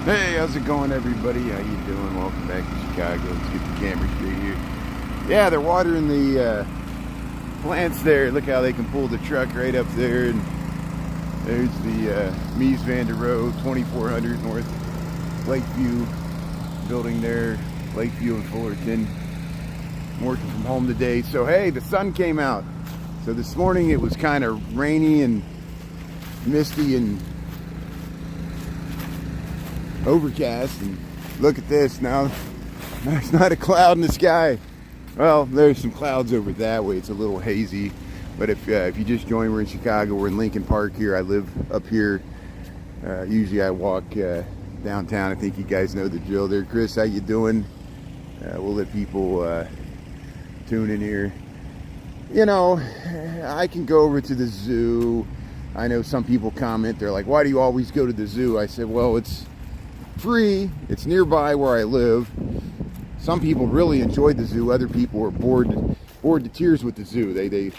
Hey, how's it going, everybody? How you doing? Welcome back to Chicago. Let's get the camera straight here. Yeah, they're watering the plants there. Look how they can pull the truck right up there. And there's the Mies van der Rohe 2400 North Lakeview building there. Lakeview and Fullerton. I'm working from home today. So, hey, the sun came out. So this morning it was kind of rainy and misty and overcast, and look at this now. There's not a cloud in the sky. Well, there's some clouds over that way. It's a little hazy, but if you just joined, we're in Chicago. We're in Lincon Park here. I live up here. Usually I walk downtown. I think you guys know the drill there. Chris, how you doing? We'll let people tune in here. You know, I can go over to the zoo. I know some people comment, they're like, why do you always go to the zoo? I said, well, it's free, it's nearby where I live. Some people really enjoy the zoo. Other people are bored to tears with the zoo. I don't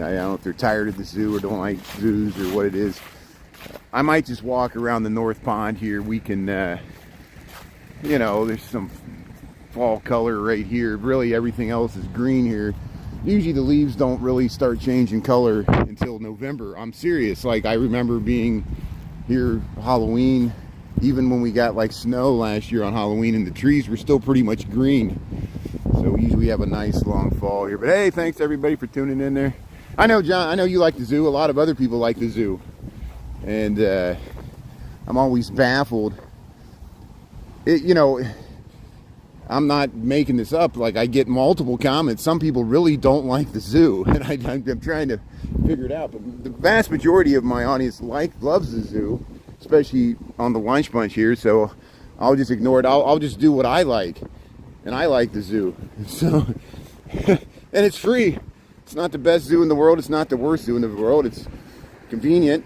know if they're tired of the zoo or don't like zoos or what it is. I might just walk around the North Pond here. We can, you know, there's some fall color right here. Really, everything else is green here. Usually the leaves don't really start changing color until November. I'm serious. Like, I remember being here Halloween, even when we got like snow last year on Halloween, and the trees were still pretty much green. So we usually have a nice long fall here. But hey, thanks everybody for tuning in there. I know, John, I know you like the zoo. A lot of other people like the zoo. And I'm always baffled. You know, I'm not making this up. Like, I get multiple comments. Some people really don't like the zoo, and I'm trying to figure it out. But the vast majority of my audience loves the zoo, especially on the lunch bunch here. So I'll just ignore it. I'll just do what I like, and I like the zoo. So, and it's free. It's not the best zoo in the world. It's not the worst zoo in the world. It's convenient.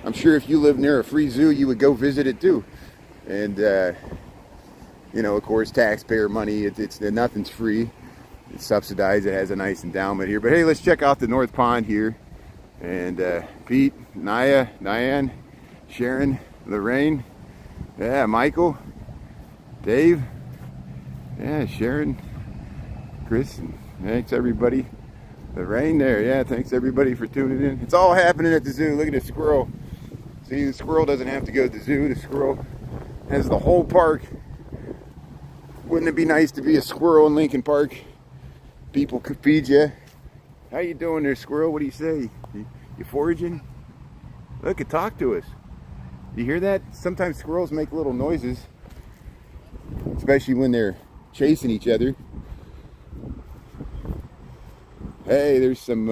I'm sure if you live near a free zoo, you would go visit it too. And you know, of course, taxpayer money, nothing's free. It's subsidized. It has a nice endowment here. But hey, let's check out the North Pond here. And Pete, Naya, Diane, Sharon, Lorraine, yeah, Michael, Dave, yeah, Sharon, Chris, thanks everybody. Lorraine there, yeah, thanks everybody for tuning in. It's all happening at the zoo. Look at the squirrel. See, the squirrel doesn't have to go to the zoo. The squirrel has the whole park. Wouldn't it be nice to be a squirrel in Lincon Park? People could feed you. How you doing there, squirrel? What do you say? You foraging? Look, talk to us. You hear that? Sometimes squirrels make little noises, especially when they're chasing each other. Hey, there's some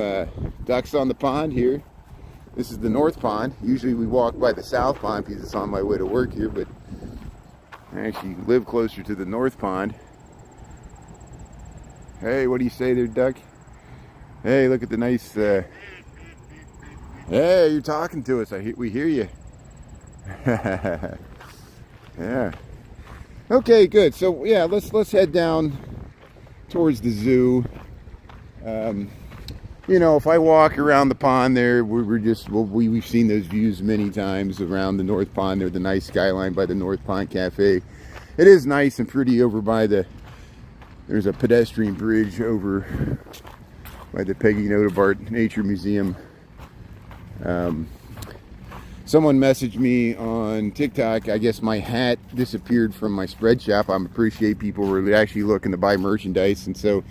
ducks on the pond here. This is the North Pond. Usually we walk by the South Pond because it's on my way to work here, but I actually live closer to the North Pond. Hey, what do you say there, duck? Hey, look at the nice... Hey, you're talking to us. We hear you. Yeah. Okay, good. So, yeah, let's head down towards the zoo. You know, if I walk around the pond there, we've seen those views many times around the North Pond. There's the nice skyline by the North Pond Cafe. It is nice and pretty over by there's a pedestrian bridge over by the Peggy Notebart Nature Museum. Someone messaged me on TikTok. I guess my hat disappeared from my spread shop. I appreciate people were actually looking to buy merchandise, and so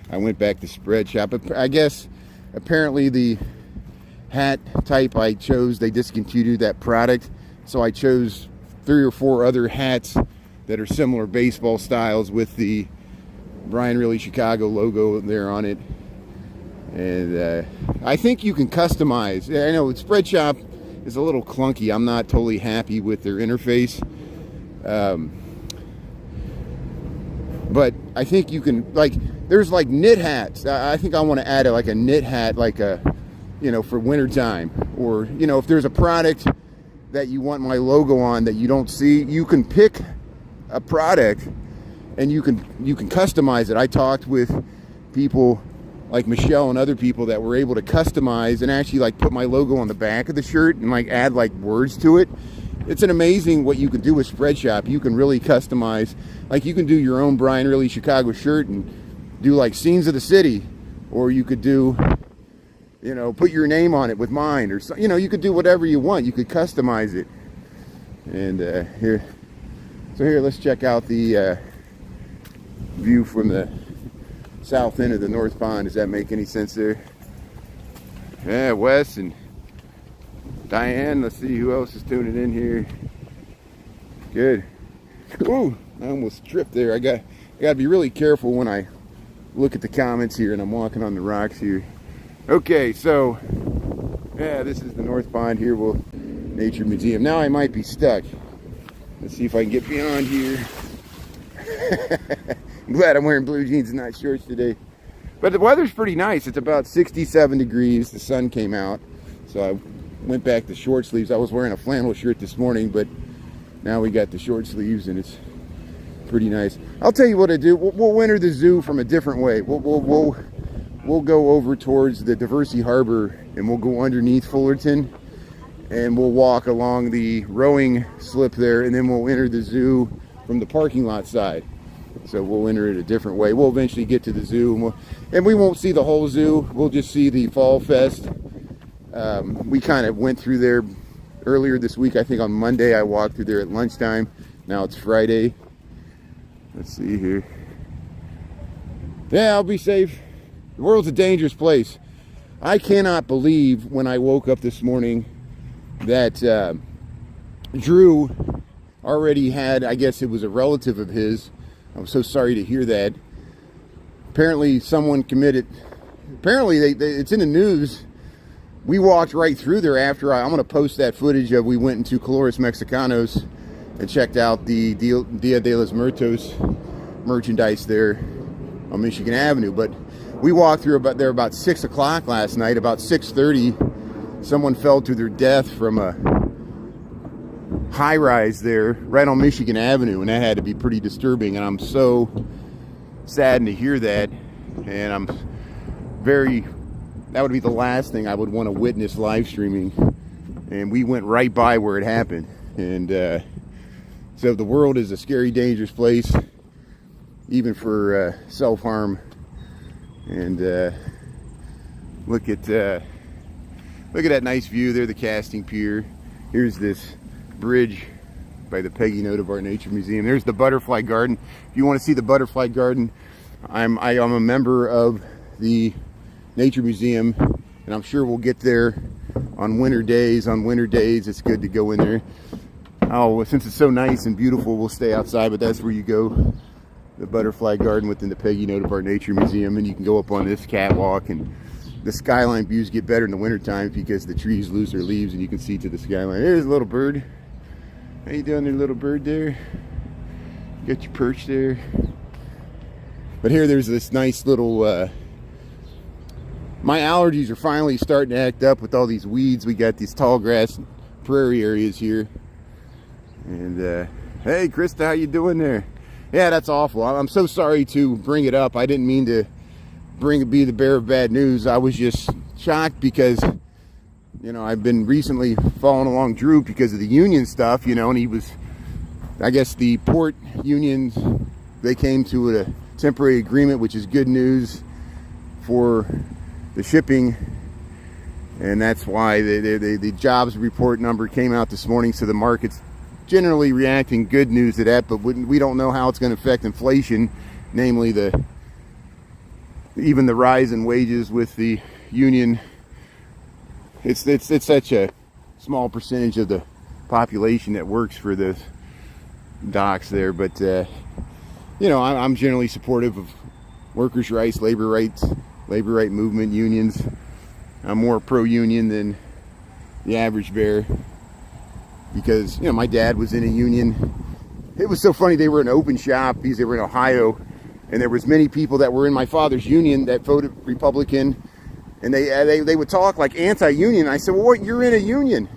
I went back to spread shop. I guess apparently the hat type I chose, they discontinued that product, so I chose 3 or 4 other hats that are similar baseball styles with the Brian Really Chicago logo there on it. And I think you can customize. I know spread shop is a little clunky. I'm not totally happy with their interface, but I think you can, like, there's like knit hats. I think I want to add like a knit hat, like a, you know, for winter time. Or, you know, if there's a product that you want my logo on that you don't see, you can pick a product and you can customize it. I talked with people like Michelle and other people that were able to customize and actually like put my logo on the back of the shirt and like add like words to it. It's an amazing what you can do with Spreadshop. You can really customize, like you can do your own Brian Riley Chicago shirt and do like scenes of the city, or you could do, you know, put your name on it with mine, or you know, you could do whatever you want. You could customize it. And here, let's check out the view from the south end of the North Pond. Does that make any sense there? Yeah, Wes and Diane. Let's see who else is tuning in here. Good. Ooh, I almost tripped there. I got to be really careful when I look at the comments here, and I'm walking on the rocks here. Okay, so yeah, this is the North Pond here. Nature Museum. Now I might be stuck. Let's see if I can get beyond here. I'm glad I'm wearing blue jeans and not shorts today. But the weather's pretty nice. It's about 67 degrees. The sun came out. So I went back to short sleeves. I was wearing a flannel shirt this morning, but now we got the short sleeves and it's pretty nice. I'll tell you what I do. We'll enter the zoo from a different way. We'll go over towards the Diversey Harbor and we'll go underneath Fullerton. And we'll walk along the rowing slip there, and then we'll enter the zoo from the parking lot side. So we'll enter it a different way. We'll eventually get to the zoo, and we won't see the whole zoo. We'll just see the Fall Fest. We kind of went through there earlier this week. I think on Monday I walked through there at lunchtime. Now it's Friday. Let's see here. Yeah, I'll be safe. The world's a dangerous place. I cannot believe when I woke up this morning that Drew already had, I guess it was a relative of his. I'm so sorry to hear that. Apparently someone committed, apparently it's in the news. We walked right through there after I'm going to post that footage of we went into Colores Mexicanos and checked out the Dia de los Muertos merchandise there on Michigan Avenue. But we walked through about 6 o'clock last night. About 6:30, someone fell to their death from a high-rise there right on Michigan Avenue, and that had to be pretty disturbing. And I'm so saddened to hear that, and that would be the last thing I would want to witness live streaming. And we went right by where it happened. And so the world is a scary, dangerous place, even for self-harm. And look at that nice view there, the casting pier. Here's this bridge by the Peggy Note of Art Nature Museum. There's the butterfly garden. If you want to see the butterfly garden, I'm a member of the Nature Museum, and I'm sure we'll get there on winter days. On winter days, it's good to go in there. Oh, since it's so nice and beautiful, we'll stay outside, but that's where you go. The butterfly garden within the Peggy Note of Art Nature Museum, and you can go up on this catwalk, and the skyline views get better in the wintertime because the trees lose their leaves and you can see to the skyline. There's a little bird. How you doing there, little bird there? Got your perch there. But here there's this nice little my allergies are finally starting to act up with all these weeds. We got these tall grass prairie areas here. And hey Krista, how you doing there? Yeah, that's awful. I'm so sorry to bring it up. I didn't mean to be the bearer of bad news. I was just shocked because, you know, I've been recently following along Drew because of the union stuff, you know, and he was, I guess the port unions, they came to a temporary agreement, which is good news for the shipping, and that's why the jobs report number came out this morning, so the market's generally reacting good news to that, but we don't know how it's going to affect inflation, namely even the rise in wages with the union. It's such a small percentage of the population that works for the docks there, but you know, I'm generally supportive of workers' rights, labor right movement, unions. I'm more pro-union than the average bear because, you know, my dad was in a union. It was so funny, they were an open shop because they were in Ohio, and there was many people that were in my father's union that voted Republican, and they would talk like anti-union. I said, well, what, you're in a union?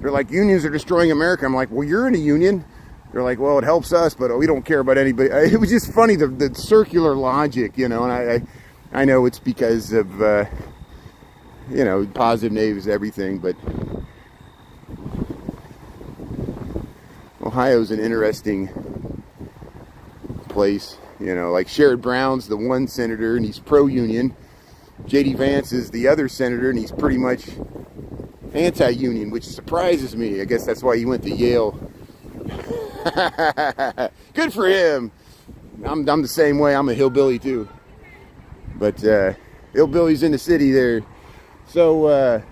They're like, unions are destroying America. I'm like, well, you're in a union. They're like, well, it helps us, but we don't care about anybody. It was just funny, the circular logic, you know, and I know it's because of, you know, positive, negatives, everything, but Ohio's an interesting place. You know, like Sherrod Brown's the one senator, and he's pro-union. J.D. Vance is the other senator, and he's pretty much anti-union, which surprises me. I guess that's why he went to Yale. Good for him. I'm the same way. I'm a hillbilly too. But hillbillies in the city there. So,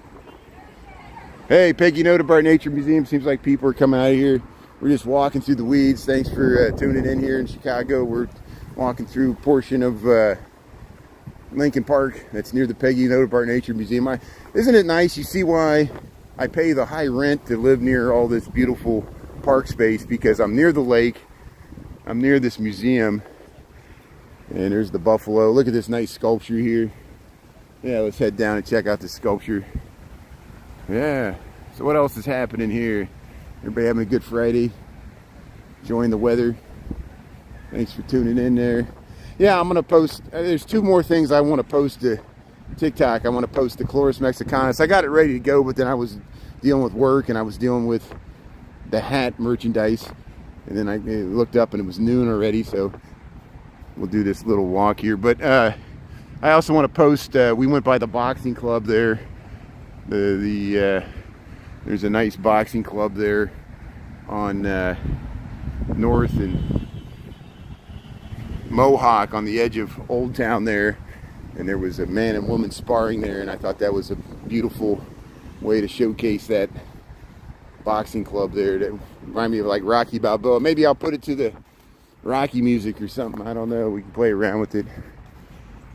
hey, Peggy Notabart Nature Museum. Seems like people are coming out of here. We're just walking through the weeds. Thanks for tuning in here in Chicago. We're walking through a portion of Lincon Park that's near the Peggy Notabart Nature Museum. Isn't it nice? You see why I pay the high rent to live near all this beautiful park space, because I'm near the lake. I'm near this museum. And there's the buffalo. Look at this nice sculpture here. Yeah, let's head down and check out the sculpture. Yeah. So what else is happening here? Everybody having a good Friday? Enjoying the weather? Thanks for tuning in there. Yeah, I'm going to post, there's two more things I want to post to TikTok. I want to post the Chloris Mexicanus. I got it ready to go, but then I was dealing with work, and I was dealing with the hat merchandise. And then I looked up and it was noon already, so we'll do this little walk here. But I also want to post, we went by the boxing club there. There's a nice boxing club there on North and Mohawk on the edge of Old Town there. And there was a man and woman sparring there, and I thought that was a beautiful way to showcase that boxing club there. That reminded me of like Rocky Balboa. Maybe I'll put it to the Rocky music or something. I don't know. We can play around with it.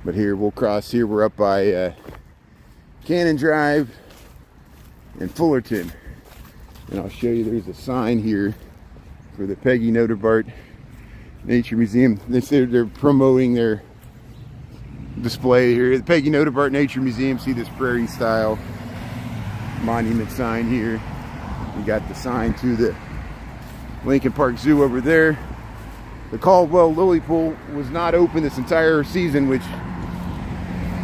But here, we'll cross here. We're up by Cannon Drive and Fullerton. And I'll show you, there's a sign here for the Peggy Notabart Nature Museum. They're promoting their display here. The Peggy Notabart Nature Museum. See this prairie style monument sign here. We got the sign to the Lincon Park Zoo over there. The Caldwell Lily Pool was not open this entire season, which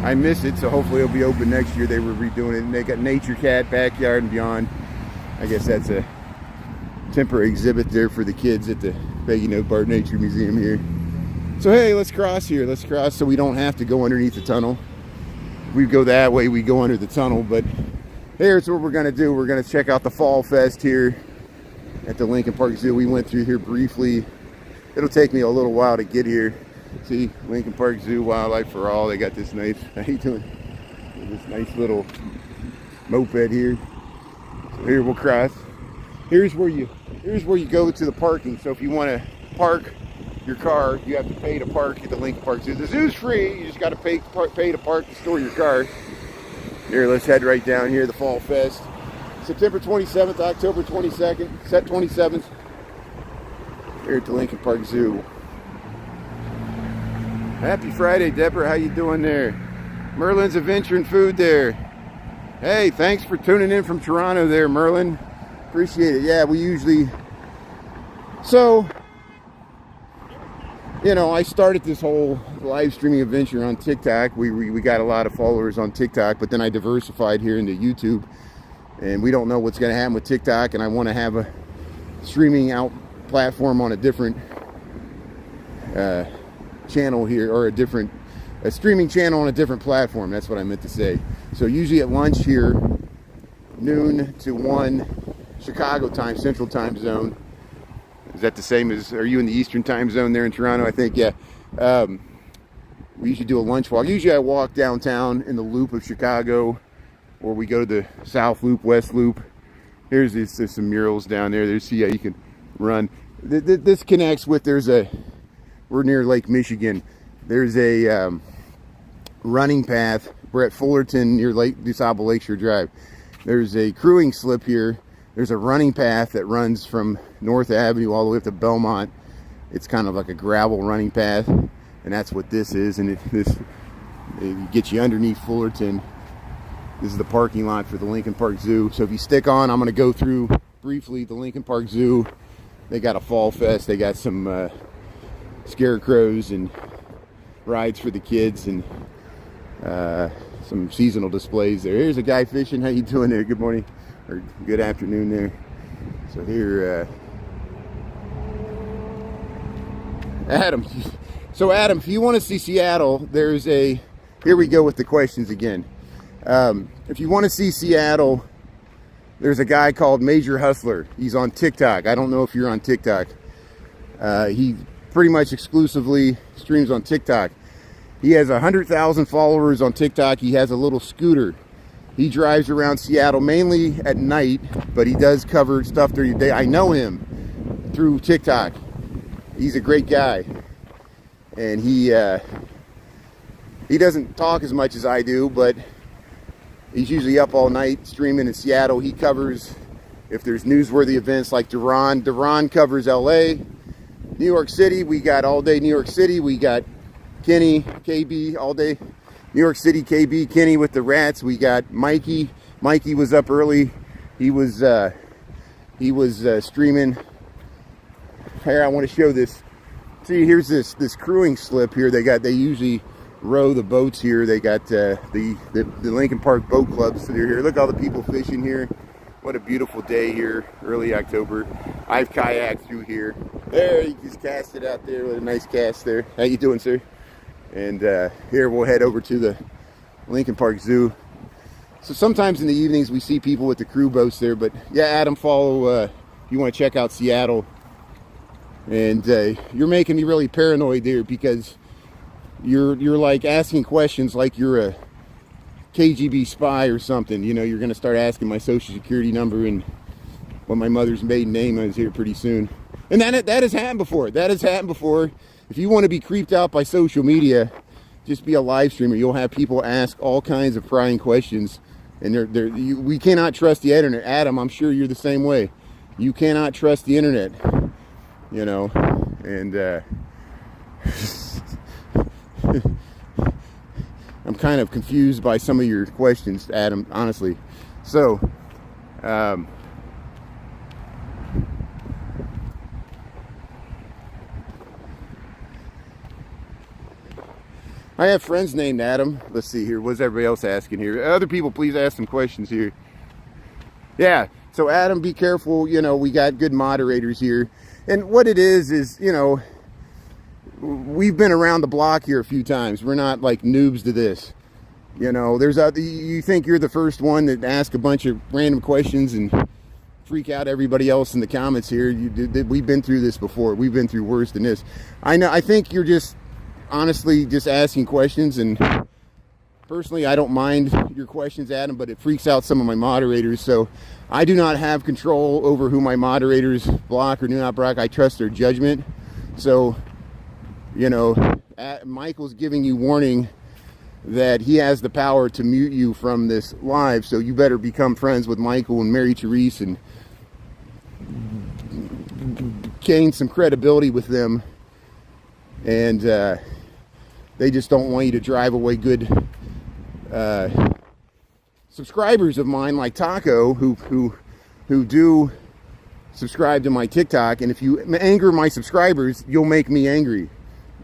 I miss it, so hopefully it'll be open next year. They were redoing it, and they got Nature Cat, Backyard, and Beyond. I guess that's a temporary exhibit there for the kids at the Peggy Notabart Nature Museum here. So hey, let's cross here. Let's cross so we don't have to go underneath the tunnel. If we go that way, we go under the tunnel, but here's what we're going to do. We're going to check out the Fall Fest here at the Lincon Park Zoo. We went through here briefly. It'll take me a little while to get here. See, Lincon Park Zoo, Wildlife for All. They got this nice, how you doing? This nice little moped here. So here we'll cross. Here's where you go to the parking. So if you want to park your car, you have to pay to park at the Lincon Park Zoo. The zoo's free. You just got to pay to park to store your car. Here, let's head right down here. The Fall Fest, September 27th, October 22nd, set 27th. Here at the Lincon Park Zoo. Happy Friday, Deborah. How you doing there? Merlin's Adventure and Food there. Hey, thanks for tuning in from Toronto there, Merlin. Appreciate it. Yeah, we usually... So, you know, I started this whole live streaming adventure on TikTok. We got a lot of followers on TikTok, but then I diversified here into YouTube. And we don't know what's going to happen with TikTok, and I want to have a streaming out platform on a different channel here, or a streaming channel on a different platform. That's what I meant to say. So usually at lunch here, noon to 1 Chicago time, Central Time Zone. Is that the same as, are you in the Eastern Time Zone there in Toronto? I think, yeah. We usually do a lunch walk. Usually I walk downtown in the loop of Chicago, or we go to the South Loop, West Loop. There's some murals down there. There's, see how you can run. This connects with, we're near Lake Michigan. There's a running path. We're at Fullerton near DuSable Lakeshore Drive. There's a crewing slip here. There's a running path that runs from North Avenue all the way up to Belmont. It's kind of like a gravel running path, and that's what this is. And it gets you underneath Fullerton. This is the parking lot for the Lincon Park Zoo. So if you stick on, I'm going to go through briefly the Lincon Park Zoo. They got a Fall Fest. They got some scarecrows and rides for the kids, and some seasonal displays there. Here's a guy fishing. How you doing there? Good morning or good afternoon there. So here, Adam. So Adam, if you want to see Seattle, there's a, here we go with the questions again. If you want to see Seattle, there's a guy called Major Hustler. He's on TikTok. I don't know if you're on TikTok. He pretty much exclusively streams on TikTok. He has 100,000 followers on TikTok. He has a little scooter. He drives around Seattle mainly at night, but he does cover stuff during the day. I know him through TikTok. He's a great guy. And he doesn't talk as much as I do, but he's usually up all night streaming in Seattle. He covers, if there's newsworthy events like Duran. Duran covers LA. New York City, we got all day New York City. We got Kenny, KB all day. New York City, KB, Kenny with the Rats. We got Mikey. Mikey was up early. He was streaming. Here, I want to show this. See, here's this crewing slip here. They usually row the boats here. They got the Lincon Park Boat Club. So they're here. Look at all the people fishing here. What a beautiful day here, early October. I've kayaked through here. There, you just cast it out there with a nice cast there. How you doing, sir? And here we'll head over to the Lincon Park Zoo. So sometimes in the evenings we see people with the crew boats there. But yeah, Adam, follow if you want to check out Seattle. And you're making me really paranoid there because you're like asking questions like you're a KGB spy or something. You know, you're going to start asking my social security number and what my mother's maiden name is here pretty soon. And that has happened before. That has happened before. If you want to be creeped out by social media, just be a live streamer. You'll have people ask all kinds of prying questions. And we cannot trust the internet. Adam, I'm sure you're the same way. You cannot trust the internet. You know, and I'm kind of confused by some of your questions, Adam, honestly. So, I have friends named Adam. Let's see here. What's everybody else asking here? Other people, please ask some questions here. Yeah. So Adam, be careful. You know, we got good moderators here. And what it is, you know, we've been around the block here a few times. We're not like noobs to this. You know, you think you're the first one that ask a bunch of random questions and freak out everybody else in the comments here. We've been through this before. We've been through worse than this. I think you're just honestly just asking questions, and personally I don't mind your questions, Adam, but it freaks out some of my moderators. So I do not have control over who my moderators block or do not block. I trust their judgment. So, you know, Michael's giving you warning that he has the power to mute you from this live, so you better become friends with Michael and Mary Therese and gain some credibility with them. And they just don't want you to drive away good subscribers of mine like Taco who do subscribe to my TikTok. And if you anger my subscribers, you'll make me angry,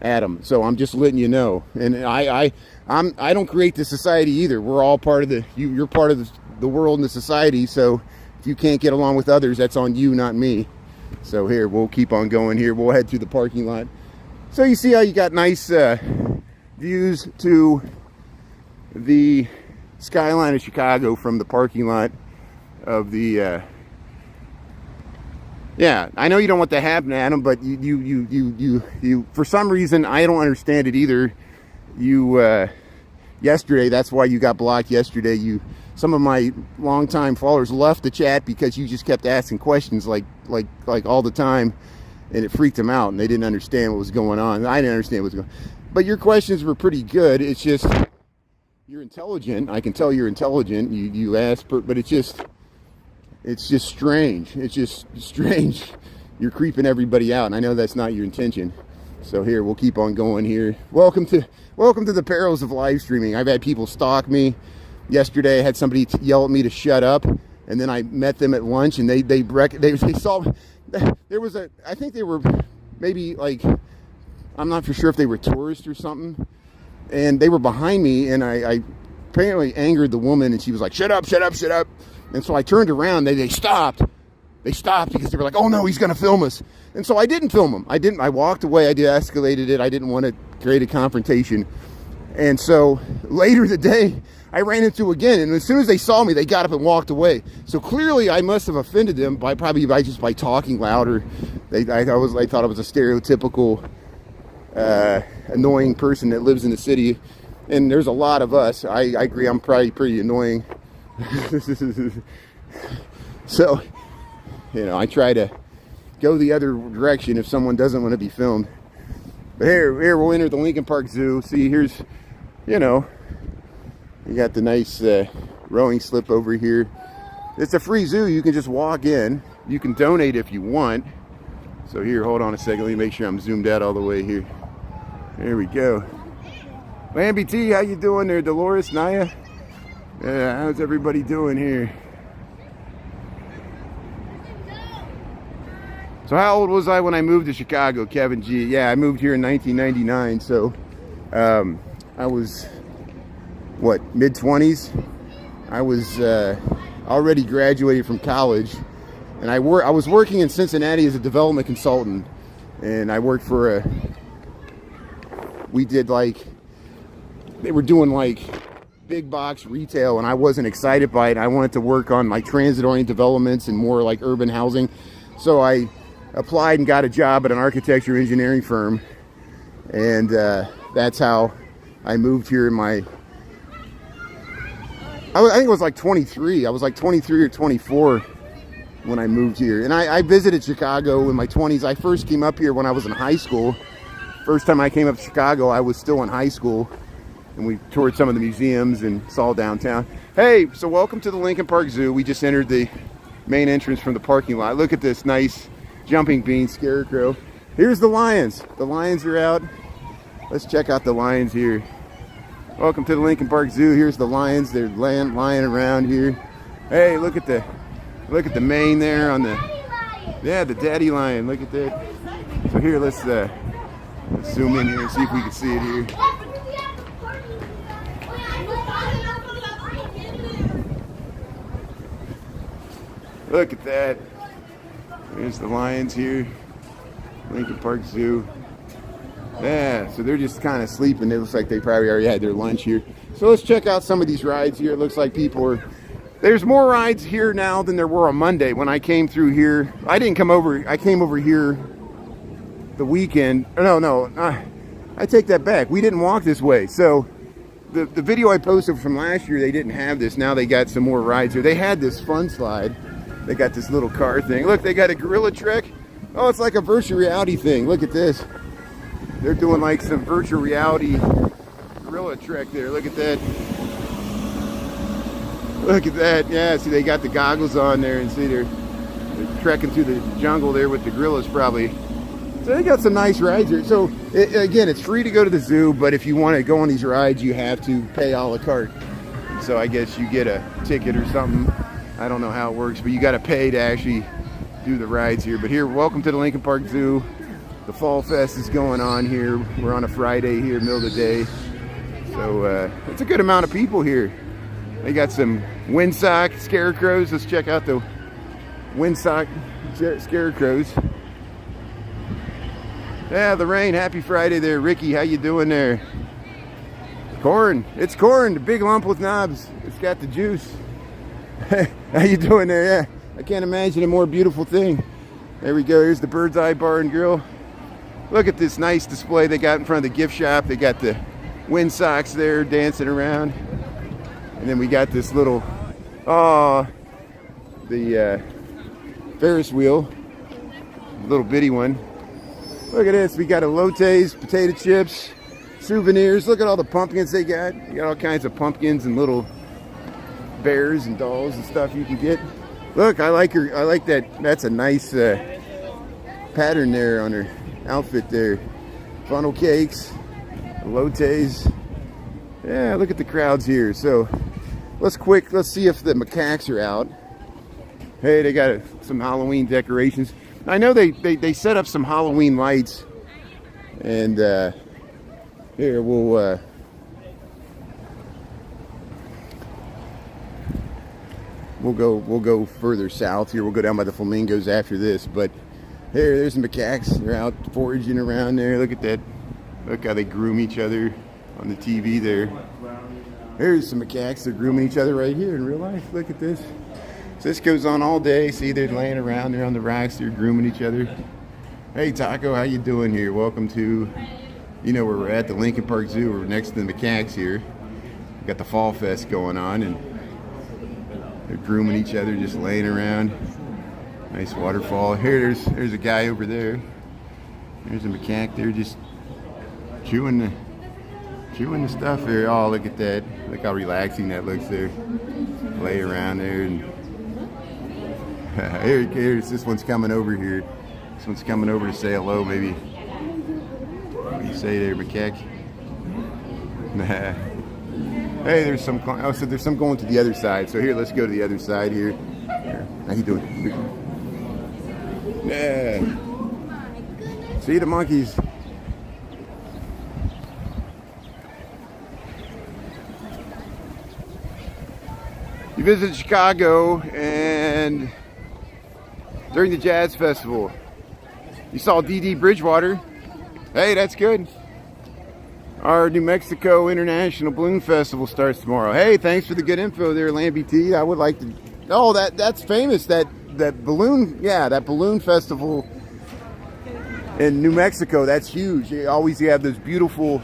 Adam. So I'm just letting you know. And I don't create the society either. We're all part of you're part of the world and the society. So if you can't get along with others, that's on you, not me. So here, we'll keep on going here. We'll head through the parking lot. So you see how you got nice views to the skyline of Chicago from the parking lot of the yeah, I know you don't want that to happen, Adam, but you for some reason, I don't understand it either. Yesterday, that's why you got blocked yesterday. Some of my longtime followers left the chat because you just kept asking questions like all the time, and it freaked them out, and they didn't understand what was going on. I didn't understand what was going on. But your questions were pretty good. It's just, you're intelligent. I can tell you're intelligent. You asked, but it's just strange. It's just strange. You're creeping everybody out, and I know that's not your intention. So here, we'll keep on going here. Welcome to the perils of live streaming. I've had people stalk me. Yesterday, I had somebody yell at me to shut up, and then I met them at lunch, and they saw there was I think they were maybe like, I'm not for sure if they were tourists or something, and they were behind me, and I apparently angered the woman, and she was like, shut up, shut up, shut up. And so I turned around, they stopped. They stopped because they were like, oh no, he's gonna film us. And so I didn't film them. I walked away, I de-escalated it. I didn't want to create a confrontation. And so later the day, I ran into again, and as soon as they saw me, they got up and walked away. So clearly I must have offended them by just by talking louder. I thought I was a stereotypical annoying person that lives in the city, and there's a lot of us. I agree, I'm probably pretty annoying. So, you know, I try to go the other direction if someone doesn't want to be filmed. But here we'll enter the Lincoln Park Zoo. See, here's, you know, you got the nice rowing slip over here. It's a free zoo. You can just walk in. You can donate if you want. So here, hold on a second. Let me make sure I'm zoomed out all the way here. There we go. Lambie T, how you doing there? Dolores, Naya? How's everybody doing here? So how old was I when I moved to Chicago, Kevin G? Yeah, I moved here in 1999, so I was, what, mid-20s? I was already graduated from college, and I was working in Cincinnati as a development consultant, and I worked for they were doing like big box retail, and I wasn't excited by it. I wanted to work on like transit-oriented developments and more like urban housing, so I applied and got a job at an architecture engineering firm, and that's how I moved here in I think it was like 23. I was like 23 or 24 when I moved here, and I visited Chicago in my 20s. I first came up here when I was in high school. First time I came up to Chicago, I was still in high school, and we toured some of the museums and saw downtown. Hey, so welcome to the Lincoln Park Zoo. We just entered the main entrance from the parking lot. Look at this nice jumping bean scarecrow. Here's the lions. The lions are out. Let's check out the lions here. Welcome to the Lincoln Park Zoo. Here's the lions. They're lying around here. Hey, look at the mane there on the daddy lion. Look at that. So here, let's zoom in here and see if we can see it here. Look at that. There's the lions here. Lincoln Park Zoo. Yeah, so they're just kind of sleeping. It looks like they probably already had their lunch here. So let's check out some of these rides here. It looks like people are... There's more rides here now than there were on Monday. When I came through here, I didn't come over. I came over here the weekend. No, I take that back. We didn't walk this way. So the video I posted from last year, they didn't have this. Now they got some more rides here. They had this fun slide. They got this little car thing. Look, they got a gorilla trek. Oh, it's like a virtual reality thing. Look at this. They're doing like some virtual reality gorilla trek there. Look at that. Look at that. Yeah, see, they got the goggles on there, and see they're trekking through the jungle there with the gorillas probably. So they got some nice rides here. So again, it's free to go to the zoo, but if you want to go on these rides, you have to pay a la carte. So I guess you get a ticket or something. I don't know how it works, but you got to pay to actually do the rides here. But here, welcome to the Lincoln Park Zoo. The Fall Fest is going on here. We're on a Friday here, middle of the day. So it's a good amount of people here. They got some windsock scarecrows. Let's check out the windsock scarecrows. Yeah, the rain. Happy Friday there, Ricky. How you doing there? Corn. It's corn, the big lump with knobs. It's got the juice. How you doing there? Yeah, I can't imagine a more beautiful thing. There we go. Here's the Bird's Eye Bar and Grill. Look at this nice display they got in front of the gift shop. They got the windsocks there dancing around. And then we got this little, the Ferris wheel, little bitty one. Look at this. We got elotes, potato chips, souvenirs. Look at all the pumpkins they got. You got all kinds of pumpkins and little bears and dolls and stuff you can get. Look, I like her. I like that. That's a nice pattern there on her outfit there. Funnel cakes, elotes. Yeah, look at the crowds here. So let's see if the macaques are out. Hey, they got some Halloween decorations. I know they set up some Halloween lights, and here we'll we'll go further south here. We'll go down by the flamingos after this. But there's the macaques. They're out foraging around there. Look at that. Look how they groom each other on the TV there. There's some macaques. They're grooming each other right here in real life. Look at this. So this goes on all day. See, they're laying around. They're on the rocks. They're grooming each other. Hey, Taco, how you doing here? Welcome to, you know where we're at, the Lincon Park Zoo. We're next to the macaques here. We got the Fall Fest going on, and they're grooming each other, just laying around. Nice waterfall. Here, there's a guy over there. There's a macaque there, just chewing the stuff there. Oh, look at that. Look how relaxing that looks there. Lay around there. And here's this one's coming over here. This one's coming over to say hello, maybe. What do you say there, macaque? Nah. Hey, there's some. Oh, so there's some going to the other side. So here, let's go to the other side here. How you doing? Yeah. See the monkeys. You visited Chicago, and during the Jazz Festival, you saw D.D. Bridgewater. Hey, that's good. Our New Mexico International Balloon Festival starts tomorrow. Hey, thanks for the good info there, Lambie T. I would like to. Oh, that's famous. That balloon. Yeah, that balloon festival in New Mexico. That's huge. You always have those beautiful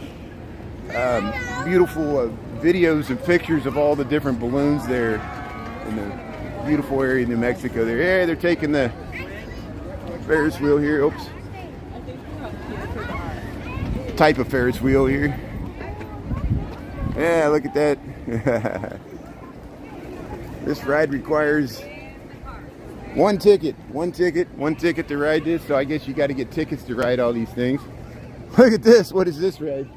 videos and pictures of all the different balloons there in the beautiful area of New Mexico. There, yeah, they're taking the Ferris wheel here. Oops. Type of Ferris wheel here. Yeah, look at that. This ride requires one ticket to ride this. So I guess you got to get tickets to ride all these things. Look at this. What is this ride?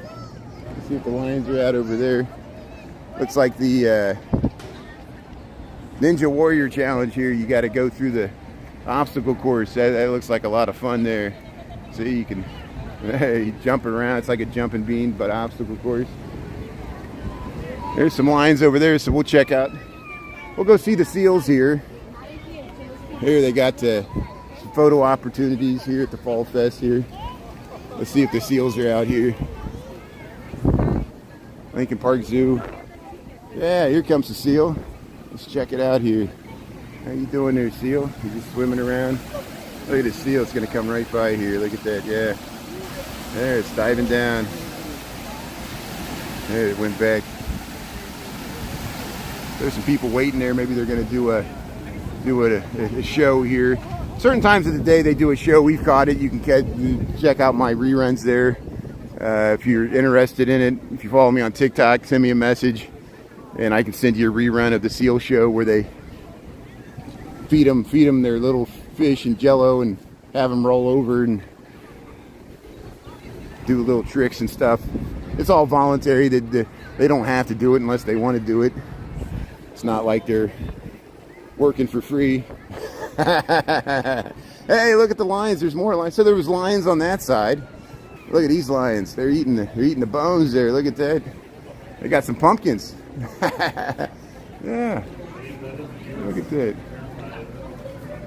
Let's see if the lions are out over there. Looks like the Ninja Warrior Challenge here. You got to go through the obstacle course. That looks like a lot of fun there. See, you can jumping around. It's like a jumping bean, but obstacle course. There's some lions over there, so we'll check out. We'll go see the seals here. Here they got some photo opportunities here at the Fall Fest here. Let's see if the seals are out here. Lincon Park Zoo. Yeah, here comes the seal. Let's check it out here. How you doing there, seal? You just swimming around? Look at the seal. It's going to come right by here. Look at that. Yeah. There, it's diving down. There, it went back. There's some people waiting there. Maybe they're going to do a show here. Certain times of the day they do a show. We've caught it. You can check out my reruns there. If you're interested in it, if you follow me on TikTok, send me a message, and I can send you a rerun of the seal show where they feed them their little fish and jello and have them roll over and do little tricks and stuff. It's all voluntary. They don't have to do it unless they want to do it. It's not like they're working for free. Hey, look at the lions. There's more lions. So there was lions on that side. Look at these lions. They're eating the bones there. Look at that. They got some pumpkins. Yeah. Look at that.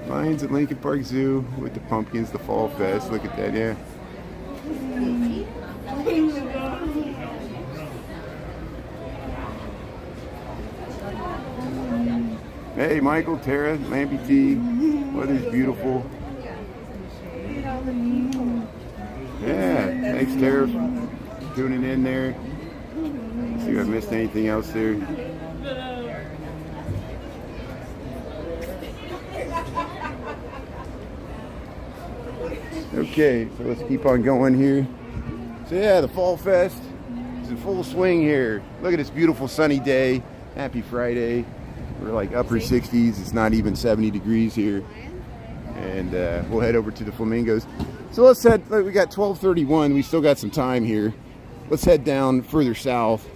Lions at Lincon Park Zoo with the pumpkins, the Fall Fest. Look at that, yeah. Hey, Michael, Tara, Lambie T. Weather's beautiful. Yeah, thanks, Tara, for tuning in there. Let's see if I missed anything else there. Okay, so let's keep on going here. So yeah, the Fall Fest is in full swing here. Look at this beautiful sunny day. Happy Friday. We're like upper 60s. It's not even 70 degrees here. And we'll head over to the flamingos. So let's head, we got 12:31. We still got some time here. Let's head down further south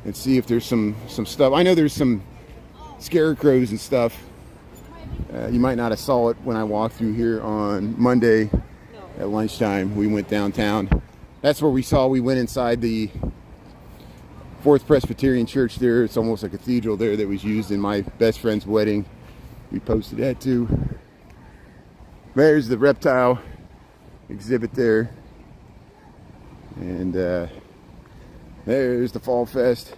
and see if there's some stuff. I know there's some scarecrows and stuff. You might not have saw it when I walked through here on Monday at lunchtime. We went downtown. That's where we went inside the Fourth Presbyterian Church there. It's almost a cathedral there that was used in my best friend's wedding. We posted that too. There's the reptile exhibit there. And there's the Fall Fest.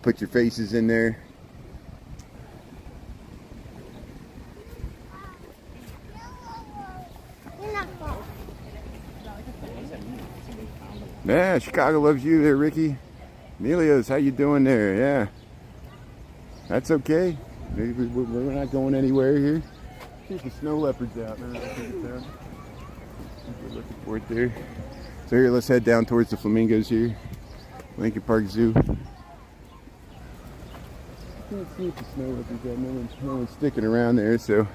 Put your faces in there. Yeah, Chicago loves you there, Ricky. Emilio's, how you doing there? Yeah. That's okay. We're not going anywhere here. There's the snow leopards out. We're looking for it there. So here, let's head down towards the flamingos here. Lincon Park Zoo. Can't see if the snow leopards out. No one's sticking around there. So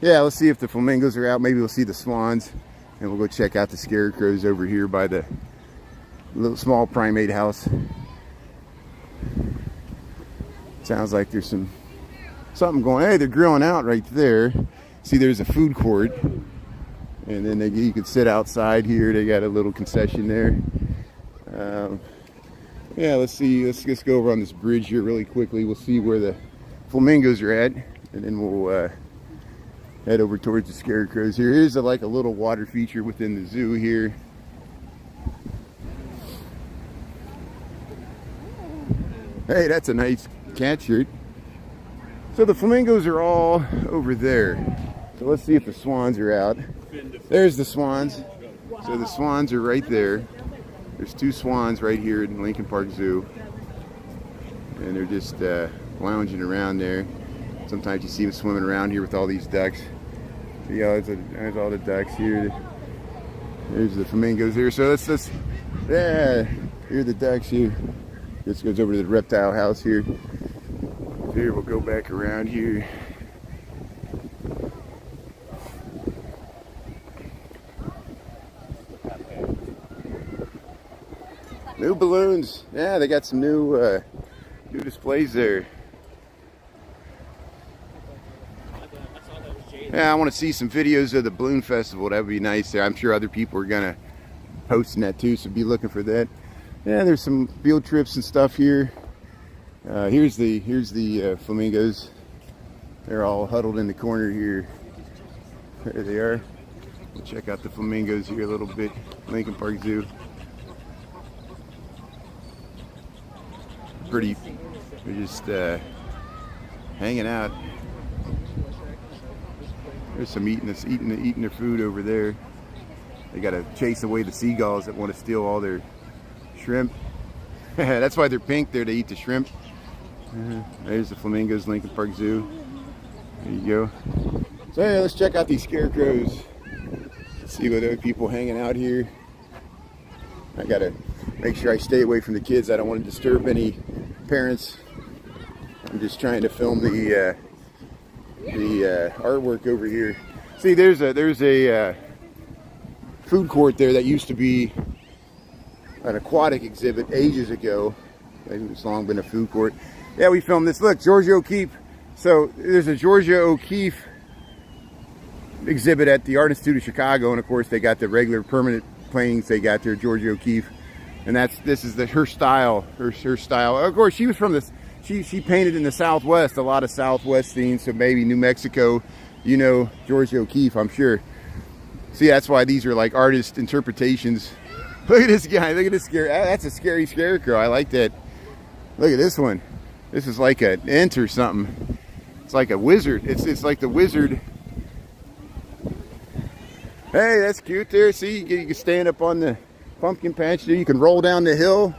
yeah, let's see if the flamingos are out. Maybe we'll see the swans. And we'll go check out the scarecrows over here by the little small primate house. Sounds like there's something going. Hey, they're grilling out right there. See, there's a food court, and then you can sit outside here. They got a little concession there. Yeah, let's see. Let's just go over on this bridge here really quickly. We'll see where the flamingos are at, and then we'll head over towards the scarecrows here. Here's like a little water feature within the zoo here. Hey, that's a nice cat shirt. So the flamingos are all over there. So let's see if the swans are out. There's the swans. So the swans are right there. There's two swans right here in Lincon Park Zoo. And they're just lounging around there. Sometimes you see them swimming around here with all these ducks. Yeah, there's all the ducks here. There's the flamingos here. So let's yeah, here are the ducks here. This goes over to the reptile house here. Here, we'll go back around here. New balloons. Yeah, they got some new displays there. Yeah, I want to see some videos of the balloon festival. That would be nice there. I'm sure other people are gonna posting that too, so be looking for that. Yeah, there's some field trips and stuff here. Here's the flamingos. They're all huddled in the corner here. There they are. We'll check out the flamingos here a little bit. Lincon Park Zoo. Pretty. They're just hanging out. There's some eating their food over there. They got to chase away the seagulls that want to steal all their shrimp. That's why they're pink there. They eat the shrimp. There's the flamingos, Lincon Park Zoo. There you go. So yeah, let's check out these scarecrows. Let's see what other people hanging out here. I gotta make sure I stay away from the kids. I don't want to disturb any parents. I'm just trying to film the artwork over here. See, there's a food court there that used to be an aquatic exhibit ages ago. It's long been a food court. Yeah, we filmed this. Look, Georgia O'Keeffe. So there's a Georgia O'Keeffe exhibit at the Art Institute of Chicago, and of course they got the regular permanent paintings they got there, Georgia O'Keeffe, and this is her style. Her style. Of course, she was from this. She painted in the Southwest, a lot of Southwest scenes. So maybe New Mexico, you know, Georgia O'Keeffe, I'm sure. See, that's why these are like artist interpretations. Look at this guy. Look at this scary. That's a scary scarecrow. I like that. Look at this one. This is like an ant or something. It's like a wizard. It's like the wizard. Hey, that's cute there. See, you can stand up on the pumpkin patch there. You can roll down the hill.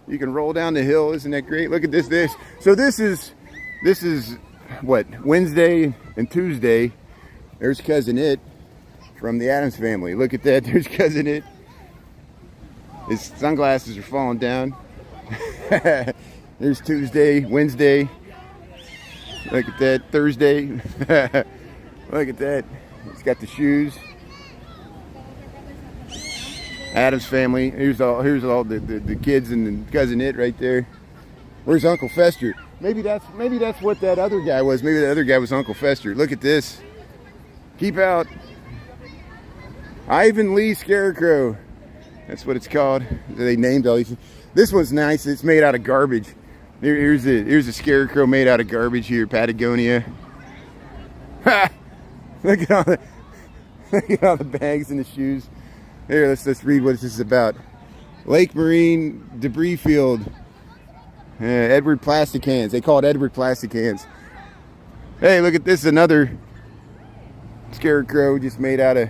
You can roll down the hill. Isn't that great? Look at this. So this is what, Wednesday and Tuesday. There's Cousin It from the Addams Family. Look at that. There's Cousin It. His sunglasses are falling down. There's Tuesday, Wednesday. Look at that. Thursday. Look at that. He's got the shoes. Addams Family. Here's all the kids and the Cousin It right there. Where's Uncle Fester? Maybe that's what that other guy was. Maybe the other guy was Uncle Fester. Look at this. Keep out. Ivan Lee Scarecrow. That's what it's called. They named all these. This one's nice. It's made out of garbage. Here's a scarecrow made out of garbage here, Patagonia. Ha! Look at all the look at all the bags and the shoes. Here, let's read what this is about. Lake Marine debris field. Edward plastic hands. They call it Edward plastic hands. Hey, look at this, another scarecrow just made out of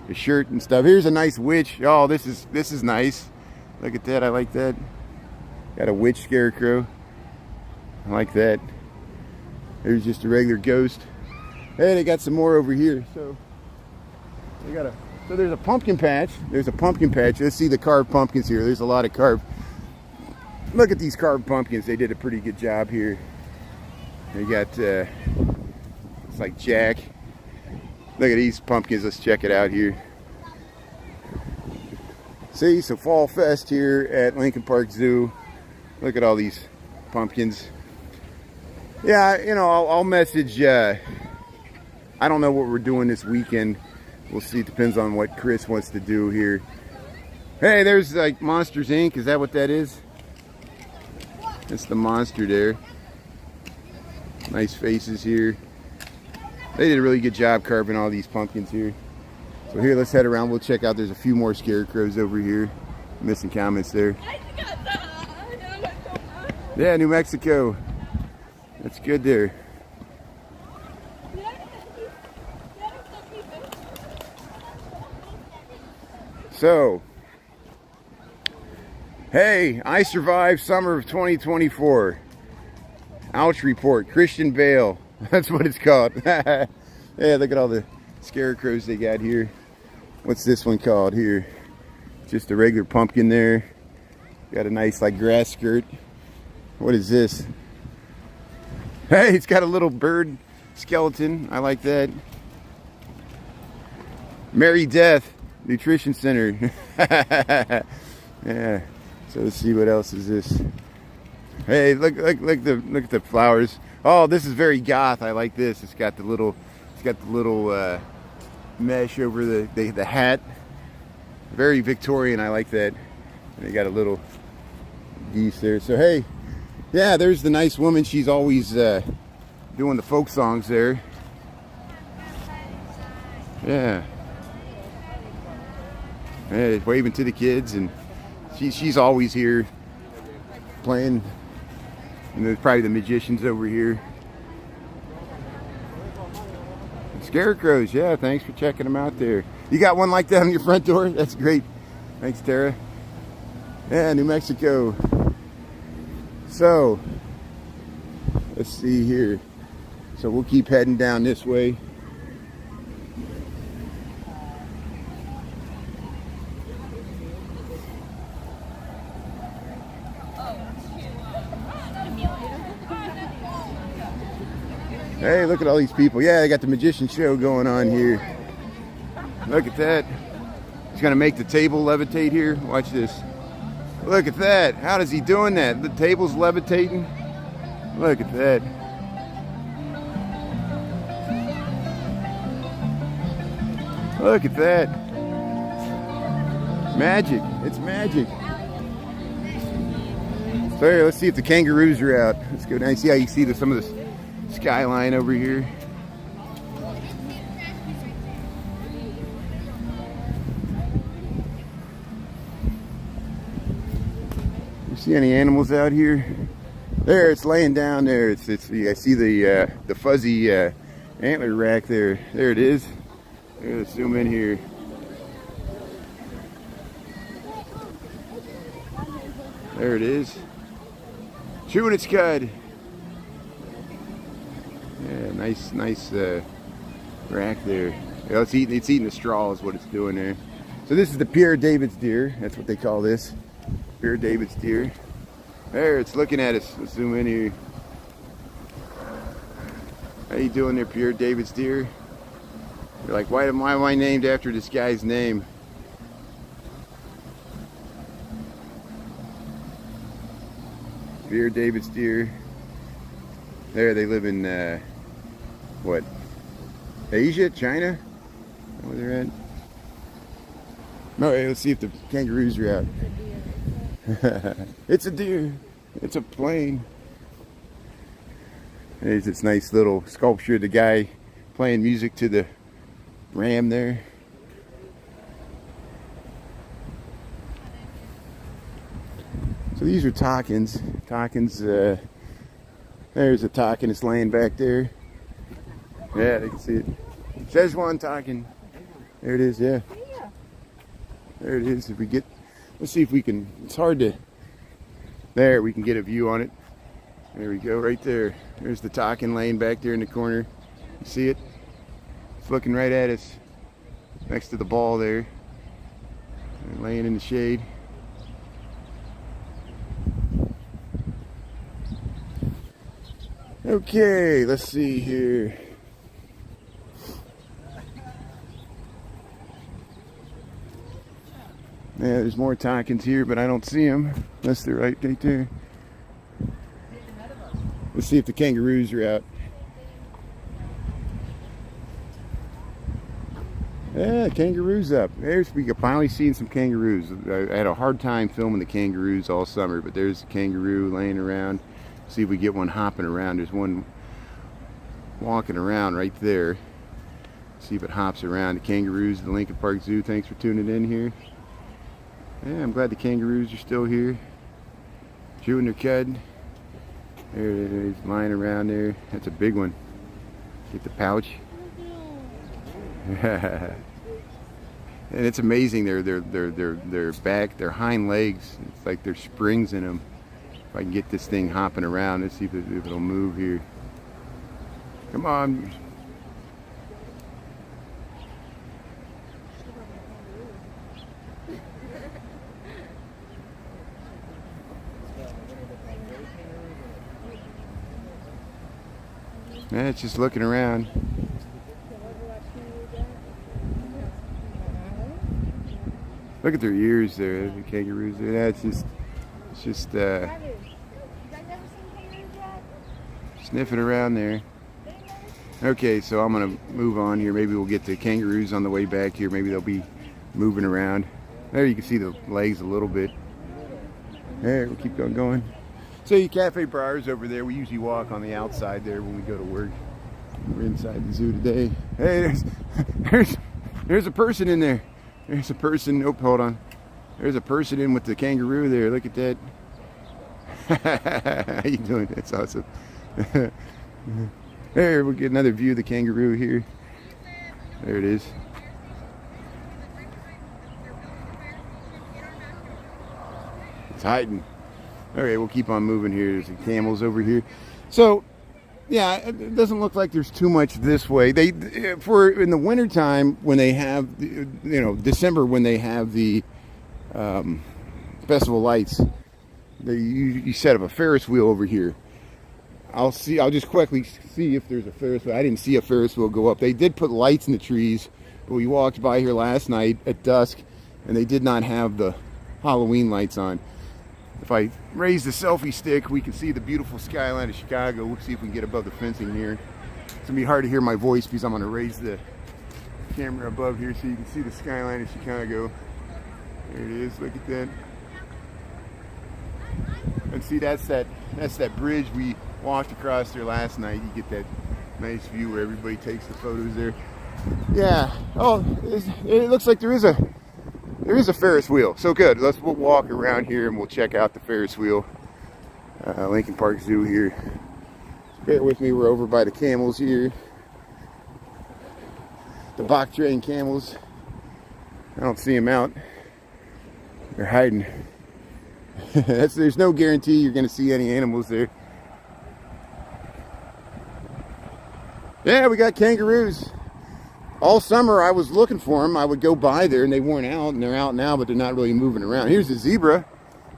a shirt and stuff. Here's a nice witch. Oh, this is nice. Look at that. I like that. Got a witch scarecrow. I like that. There's just a regular ghost. Hey, they got some more over here. So there's a pumpkin patch. There's a pumpkin patch. Let's see the carved pumpkins here. There's a lot of carved. Look at these carved pumpkins. They did a pretty good job here. They got it's like Jack. Look at these pumpkins. Let's check it out here. See, so Fall Fest here at Lincon Park Zoo. Look at all these pumpkins. Yeah, you know, I'll message. I don't know what we're doing this weekend. We'll see. It depends on what Chris wants to do here. Hey, there's like Monsters Inc. Is that what that is? That's the monster there. Nice faces here. They did a really good job carving all these pumpkins here. So here, let's head around. We'll check out. There's a few more scarecrows over here. Missing comments there. Yeah, New Mexico. That's good there. So, hey, I survived summer of 2024. Ouch report, Christian Bale. That's what it's called. Yeah, look at all the scarecrows they got here. What's this one called here? Just a regular pumpkin there. Got a nice like grass skirt. What is this? Hey, it's got a little bird skeleton. I like that. Merry Death Nutrition Center. Yeah. So let's see what else is this. Hey, look at the flowers. Oh, this is very goth. I like this. It's got the little mesh over the hat. Very Victorian. I like that. And they got a little geese there. So hey, yeah, there's the nice woman. She's always doing the folk songs there. Yeah. Hey, waving to the kids, and she's always here playing. And there's probably the magicians over here. Scarecrows, yeah, thanks for checking them out there. You got one like that on your front door? That's great. Thanks, Tara. Yeah, New Mexico. So, let's see here. So we'll keep heading down this way. Hey, look at all these people. Yeah, they got the magician show going on here. Look at that. He's gonna make the table levitate here. Watch this. Look at that. How does he doing that? The table's levitating. Look at that. Look at that. Magic. It's magic. So here, let's see if the kangaroos are out. Let's go down and see how you see some of the skyline over here. You see any animals out here? There, it's laying down there. I see the fuzzy antler rack there. There it is. Let's zoom in here. There it is. Chewing its cud. Yeah, nice rack there. Yeah, it's eating the straw is what it's doing there. So this is the Pierre David's deer. That's what they call this. Pierre David's deer. There, it's looking at us. Let's zoom in here. How you doing there, Pierre David's deer? You're like, why am I named after this guy's name? Pierre David's deer. There, they live in what? Asia, China? Is that where they're at? Alright, let's see if the kangaroos are out. It's a deer. It's a plane. There's this nice little sculpture of the guy playing music to the ram there. So these are takins. Takins, there's a takin that's laying back there. Yeah, they can see it. Szechuan takin. There it is, yeah. There it is. If we get, let's see if we can, it's hard to, there, we can get a view on it. There we go, right there. There's the takin laying back there in the corner. You see it? It's looking right at us. Next to the ball there. They're laying in the shade. Okay, let's see here. Yeah, there's more takins here, but I don't see them unless they're right there. Let's see if the kangaroos are out. Yeah, kangaroos up. There's, we can finally see some kangaroos. I had a hard time filming the kangaroos all summer, but there's a kangaroo laying around. See if we get one hopping around. There's one walking around right there. See if it hops around. The kangaroos at the Lincoln Park Zoo. Thanks for tuning in here. Yeah, I'm glad the kangaroos are still here. Chewing their cud. There it is, lying around there. That's a big one. Get the pouch. And it's amazing. Their back, their hind legs. It's like there's springs in them. If I can get this thing hopping around, let's see if it'll move here. Come on. Yeah, it's just looking around. Look at their ears there, the kangaroos there. Yeah, it's just sniffing around there. Okay, so I'm gonna move on here. Maybe we'll get the kangaroos on the way back here. Maybe they'll be moving around. There you can see the legs a little bit. There, we'll keep on going. So your cafe bars over there. We usually walk on the outside there when we go to work. We're inside the zoo today. Hey, there's a person in there. There's a person. Nope, hold on. There's a person in with the kangaroo there. Look at that. How you doing? That's awesome. There, we'll get another view of the kangaroo here. There it is. It's hiding. Okay, we'll keep on moving here. There's the camels over here. So, yeah, it doesn't look like there's too much this way. They, for in the wintertime when they have, December when they have the festival lights, you set up a Ferris wheel over here. I'll just quickly see if there's a Ferris wheel. I didn't see a Ferris wheel go up. They did put lights in the trees, but we walked by here last night at dusk, and they did not have the Halloween lights on. If I raise the selfie stick, we can see the beautiful skyline of Chicago. We'll see if we can get above the fencing here. It's going to be hard to hear my voice because I'm going to raise the camera above here so you can see the skyline of Chicago. There it is. Look at that. And see, that's that bridge we walked across there last night. You get that nice view where everybody takes the photos there. Yeah. Oh, it looks like there is a Ferris wheel. So good. We'll walk around here and we'll check out the Ferris wheel. Lincoln Park Zoo here. Bear with me. We're over by the camels here. The Bach train camels. I don't see them out. They're hiding. There's no guarantee you're going to see any animals there. Yeah, we got kangaroos. All summer I was looking for them. I would go by there and they weren't out, and they're out now, but they're not really moving around. Here's the zebra.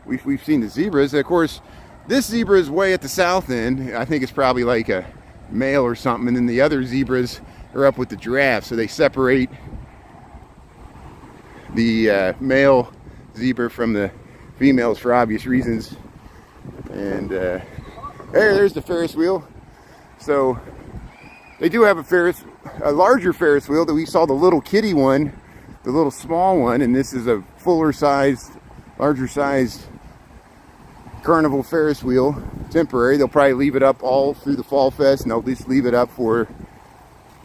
We've seen the zebras. Of course, this zebra is way at the south end. I think it's probably like a male or something, and then the other zebras are up with the giraffes. So they separate the male zebra from the females for obvious reasons. And there's the Ferris wheel. So they do have a larger Ferris wheel. That we saw the little kitty one, the little small one, and this is a fuller sized, larger sized Carnival Ferris wheel, temporary. They'll probably leave it up all through the Fall Fest, and they'll just leave it up for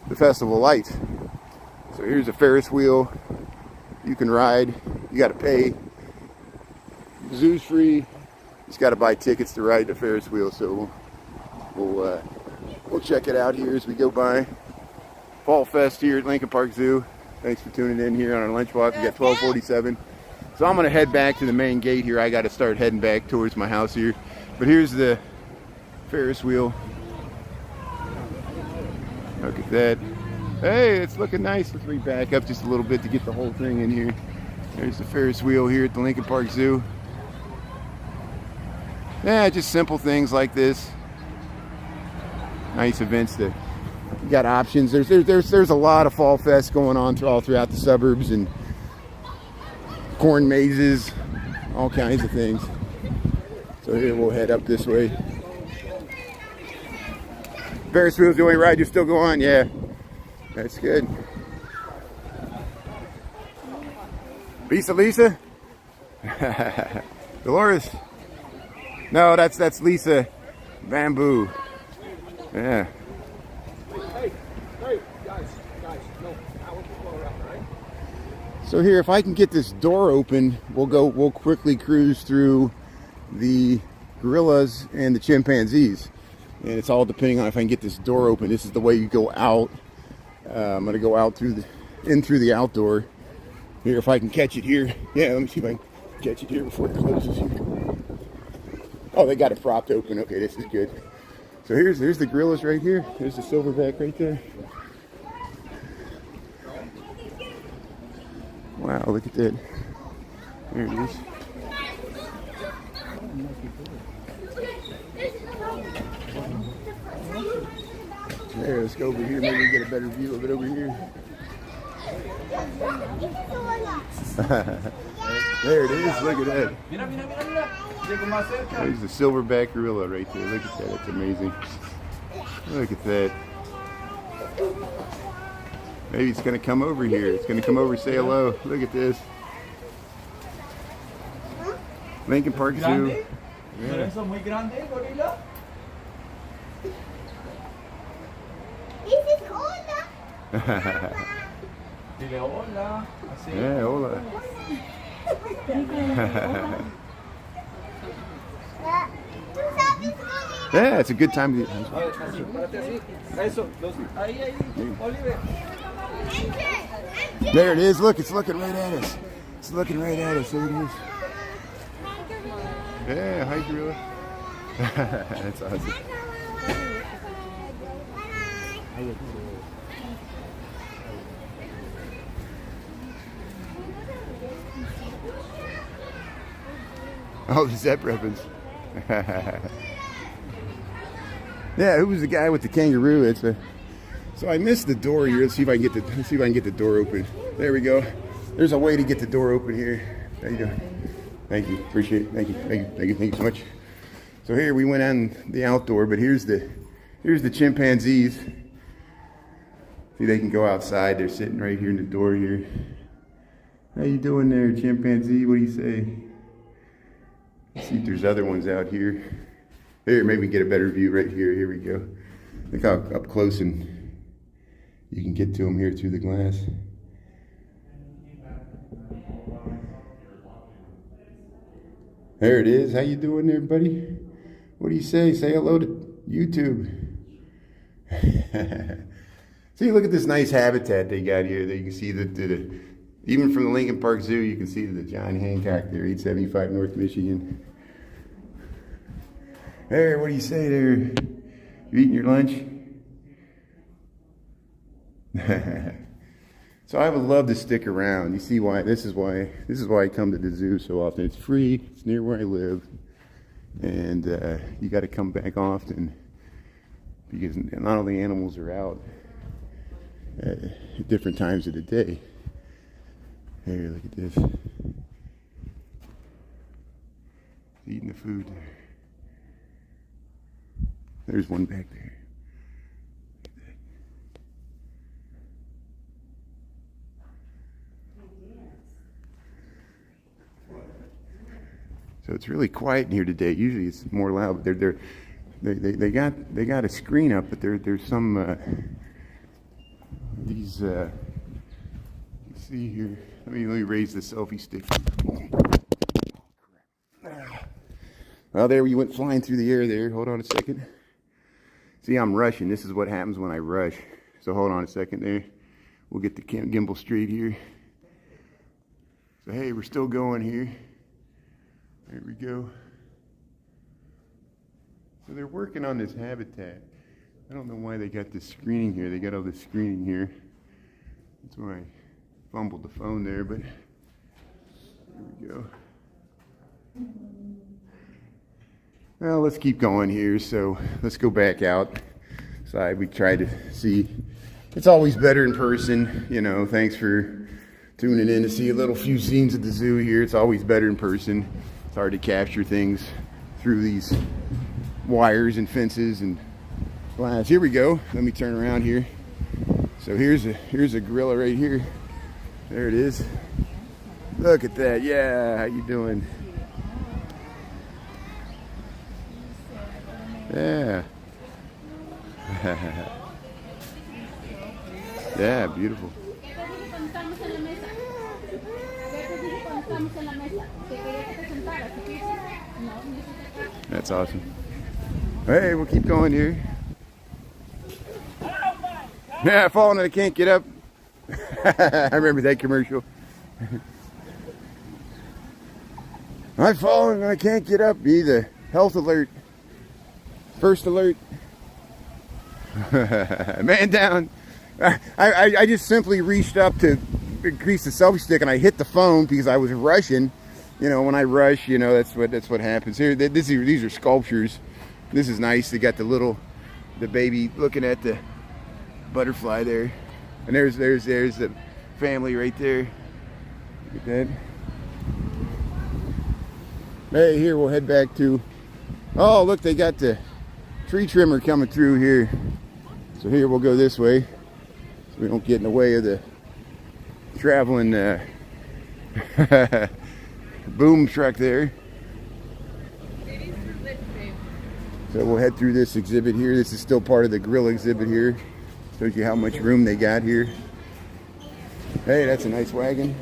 the Festival of Lights. So here's a Ferris wheel you can ride. You got to pay. The zoo's free. You just got to buy tickets to ride the Ferris wheel. So we'll check it out here as we go by. Fall Fest here at Lincon Park Zoo. Thanks for tuning in here on our lunch walk. We got 12:47. So I'm gonna head back to the main gate here. I got to start heading back towards my house here. But here's the Ferris wheel. Look at that. Hey, it's looking nice. Let's back up just a little bit to get the whole thing in here. There's the Ferris wheel here at the Lincon Park Zoo. Yeah, just simple things like this. Nice events that you got options. There's a lot of Fall Fest going on all throughout the suburbs, and corn mazes, all kinds of things. So here we'll head up this way. Ferris wheel's the only ride you still go on? Yeah, that's good. Lisa? Dolores? No, that's Lisa Bamboo. Yeah. Hey, guys, no, I want to go around, right? So here, if I can get this door open, we'll quickly cruise through the gorillas and the chimpanzees. And it's all depending on if I can get this door open. This is the way you go out. I'm gonna go out through the outdoor. Here, if I can catch it here. Yeah, let me see if I can catch it here before it closes here. Oh, they got it propped open. Okay, this is good. So here's the gorillas right here. There's the silverback right there. Wow, look at that. There it is. There, let's go over here. Maybe we get a better view of it over here. There it is. Look at that. There's the silverback gorilla right there. Look at that. It's amazing. Look at that. Maybe it's going to come over here. It's going to come over and say hello. Look at this. Lincon Park Zoo. Yeah. Yeah, hola. Yeah, it's a good time to There it is. Look, it's looking right at us. It's looking right at us. There it is. Yeah, hi, gorilla. That's awesome. Oh, the zebra ribbons. Yeah, who was the guy with the kangaroo? So I missed the door here. Let's see if I can get the door open. There we go. There's a way to get the door open here. How you doing? Thank you. Appreciate it. Thank you so much. So here we went on the outdoor, but here's the chimpanzees. See, they can go outside. They're sitting right here in the door here. How you doing there, chimpanzee? What do you say? Let's see if there's other ones out here. Here, maybe we get a better view right here. Here we go. Look how up close and you can get to them here through the glass. There it is. How you doing there, buddy? What do you say? Say hello to YouTube. See, look at this nice habitat they got here. There you can see even from the Lincon Park Zoo, you can see the John Hancock there, 875 North Michigan. There, what do you say there? You eating your lunch? So I would love to stick around. You see why? This is why I come to the zoo so often. It's free. It's near where I live, and you got to come back often because not all the animals are out at different times of the day. Here, look at this. Eating the food there. There's one back there. So it's really quiet in here today. Usually it's more loud. But they got a screen up, but there's some these. Let's see here. Let me raise the selfie stick. Well, there you went flying through the air there. Hold on a second. See, I'm rushing. This is what happens when I rush. So hold on a second there. We'll get the gimbal straight here. So hey, we're still going here. There we go. So they're working on this habitat. I don't know why they got this screening here. They got all this screening here. That's why I fumbled the phone there, but there we go. Well, let's keep going here. So let's go back outside. We tried to see. It's always better in person, you know. Thanks for tuning in to see a little few scenes at the zoo here. It's always better in person. It's hard to capture things through these wires and fences and glass. Here we go. Let me turn around here. So here's a gorilla right here. There it is. Look at that. Yeah, how you doing? Yeah. Yeah, beautiful. That's awesome. Hey, we'll keep going here. Yeah, I've fallen and I can't get up. I remember that commercial. I've fallen and I can't get up. Be the health alert. First alert. Man down. I just simply reached up to increase the selfie stick and I hit the phone because I was rushing. You know, when I rush, you know, that's what happens. Here, these are sculptures. This is nice. They got the baby looking at the butterfly there. And there's the family right there. Look at that. Hey, here we'll head back to, oh look, they got the tree trimmer coming through here. So here we'll go this way so we don't get in the way of the traveling boom truck there. So we'll head through this exhibit here. This is still part of the gorilla exhibit here. Shows you how much room they got here. Hey, that's a nice wagon.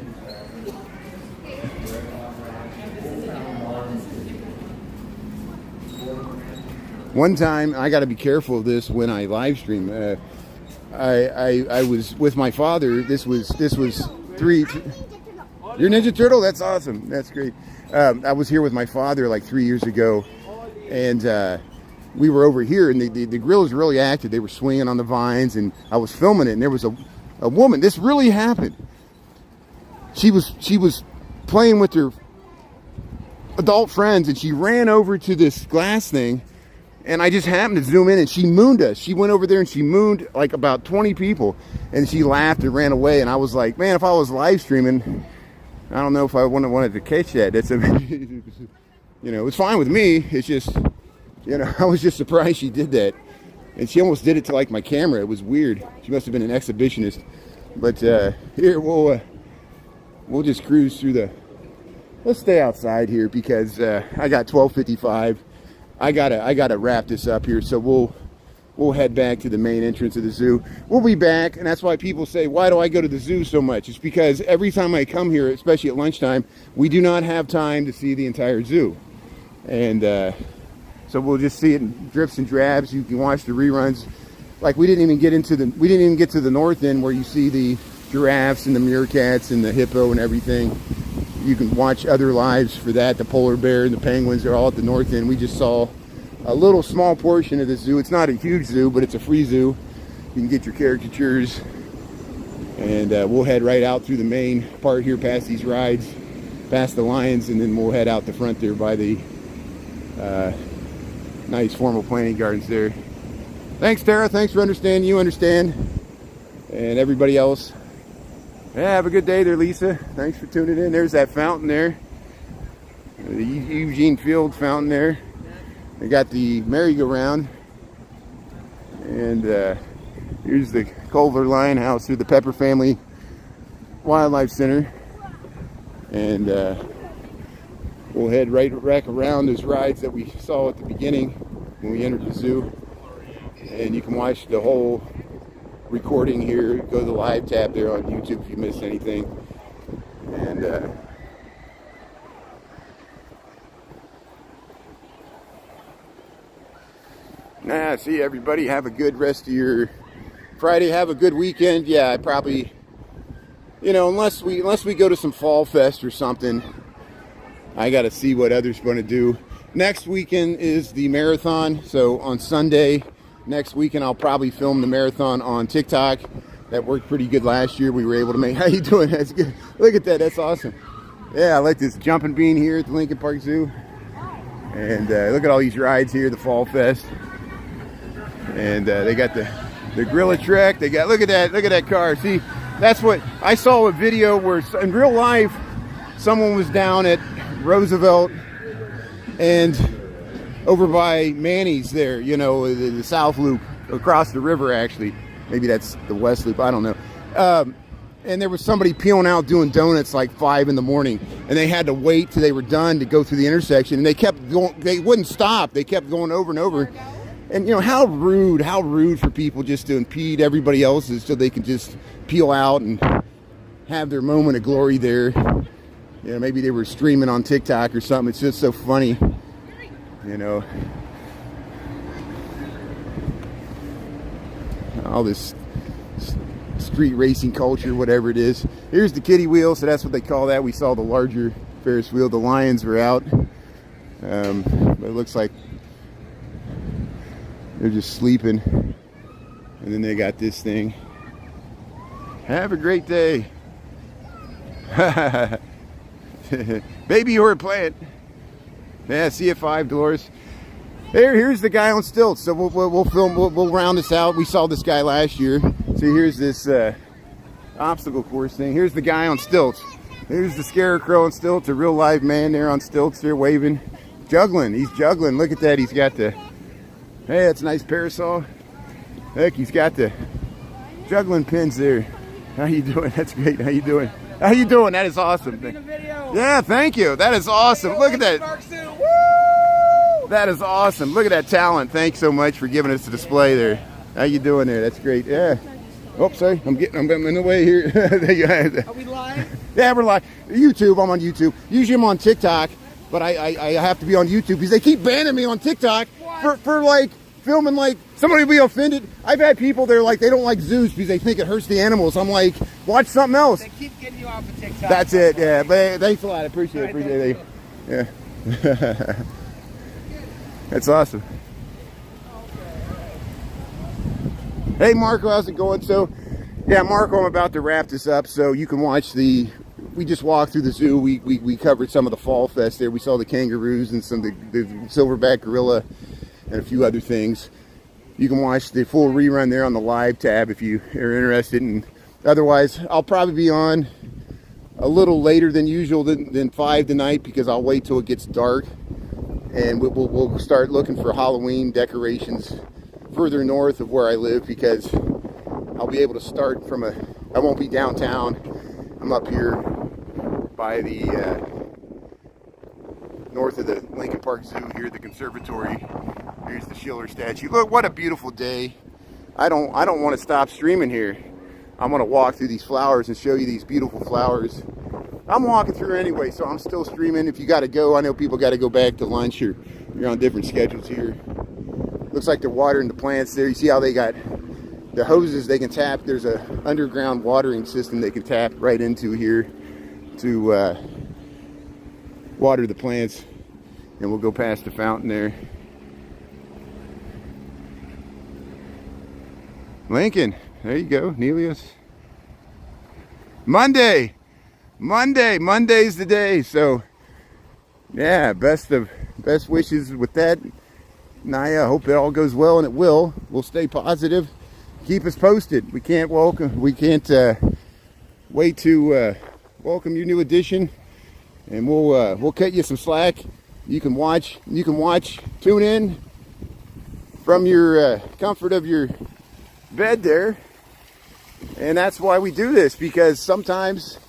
One time, I got to be careful of this when I live stream. I was with my father. This was You're Ninja Turtle? That's awesome. That's great. I was here with my father like 3 years ago, and we were over here, and the gorillas were really active. They were swinging on the vines, and I was filming it, and there was a woman. This really happened. She was playing with her adult friends, and she ran over to this glass thing, and I just happened to zoom in, and she mooned us. She went over there and she mooned like about 20 people, and she laughed and ran away. And I was like, man, if I was live streaming, I don't know if I wanted to catch that. That's you know, it's fine with me. It's just, you know, I was just surprised she did that, and she almost did it to like my camera. It was weird. She must have been an exhibitionist. But here we'll just cruise through the. Let's stay outside here because I got 12:55. I gotta wrap this up here, so we'll head back to the main entrance of the zoo. We'll be back, and that's why people say, why do I go to the zoo so much? It's because every time I come here, especially at lunchtime, we do not have time to see the entire zoo. And so we'll just see it in drips and drabs. You can watch the reruns. Like we didn't even get to the north end where you see the giraffes and the meerkats and the hippo and everything. You can watch other lives for that. The polar bear and the penguins are all at the north end. We just saw a little small portion of the zoo. It's not a huge zoo, but it's a free zoo. You can get your caricatures. And we'll head right out through the main part here, past these rides, past the lions, and then we'll head out the front there by the nice formal planting gardens there. Thanks, Tara. Thanks for understanding. You understand. And everybody else. Yeah, have a good day there, Lisa. Thanks for tuning in. There's that fountain there. The Eugene Field fountain there. They got the merry-go-round. And here's the Culver Lion House through the Pepper Family Wildlife Center. And we'll head right back around those rides that we saw at the beginning when we entered the zoo. And you can watch the whole recording here. Go to the live tab there on YouTube if you missed anything. And see everybody. Have a good rest of your Friday. Have a good weekend. Yeah, I probably, you know, unless we go to some Fall Fest or something, I got to see what others want to do. Next weekend is the marathon. So on Sunday next weekend, I'll probably film the marathon on TikTok. That worked pretty good last year. We were able to make. How you doing? That's good. Look at that. That's awesome. Yeah, I like this jumping bean here at the Lincon Park Zoo. And look at all these rides here, the Fall Fest. And they got the Gorilla Trek. They got, look at that car. See, that's what I saw a video where in real life someone was down at Roosevelt and over by Manny's there, you know, the South Loop across the river. Actually, maybe that's the West Loop, I don't know. And there was somebody peeling out doing donuts like 5 in the morning, and they had to wait till they were done to go through the intersection, and they kept going. They wouldn't stop. They kept going over and over. And you know, how rude for people just to impede everybody else's so they can just peel out and have their moment of glory there. You know, maybe they were streaming on TikTok or something. It's just so funny, you know. All this street racing culture, whatever it is. Here's the kiddie wheel, so that's what they call that. We saw the larger Ferris wheel. The lions were out. But it looks like they're just sleeping. And then they got this thing. Have a great day. Baby, you're a plant. Yeah, see you at 5, Dolores. Here's the guy on stilts. So we'll film. We'll round this out. We saw this guy last year. So here's this obstacle course thing. Here's the guy on stilts. Here's the scarecrow on stilts. A real live man there on stilts. There waving, juggling. He's juggling. Look at that. He's got the. Hey, that's a nice parasol. Look, he's got the juggling pins there. How you doing? That's great. How you doing? How you doing? That is awesome. Yeah, thank you. That is awesome. Look at that. That is awesome. Look at that talent. Thanks so much for giving us the display there. How you doing there? That's great. Yeah. Oh, sorry. I'm in the way here. Are we live? Yeah, we're live. YouTube. I'm on YouTube. Usually I'm on TikTok, but I have to be on YouTube because they keep banning me on TikTok for like filming, like somebody will be offended. I've had people, they're like, they don't like zoos because they think it hurts the animals. I'm like, watch something else. They keep getting you off of TikTok. That's it. Yeah. But thanks a lot. I appreciate it. Yeah. That's awesome. Hey Marco, how's it going? So yeah, Marco, I'm about to wrap this up so you can watch we just walked through the zoo. We covered some of the Fall Fest there. We saw the kangaroos and some of the silverback gorilla and a few other things. You can watch the full rerun there on the live tab if you are interested. And otherwise, I'll probably be on a little later than usual than 5 tonight because I'll wait till it gets dark. And we'll start looking for Halloween decorations further north of where I live because I'll be able to start I won't be downtown. I'm up here by the north of the Lincon Park Zoo here, the conservatory. Here's the Schiller statue. Look, what a beautiful day. I don't want to stop streaming here. I'm going to walk through these flowers and show you these beautiful flowers. I'm walking through anyway, so I'm still streaming. If you got to go, I know people got to go back to lunch or you're on different schedules here. Looks like they're watering the plants there. You see how they got the hoses they can tap. There's a underground watering system they can tap right into here to water the plants. And we'll go past the fountain there. Lincon, there you go, Nelius. Monday's the day. So yeah, best wishes with that, Naya. I hope it all goes well, and it will. We'll stay positive. Keep us posted. We can't wait to welcome your new addition, and we'll cut you some slack. You can watch, tune in from your comfort of your bed there. And that's why we do this, because sometimes,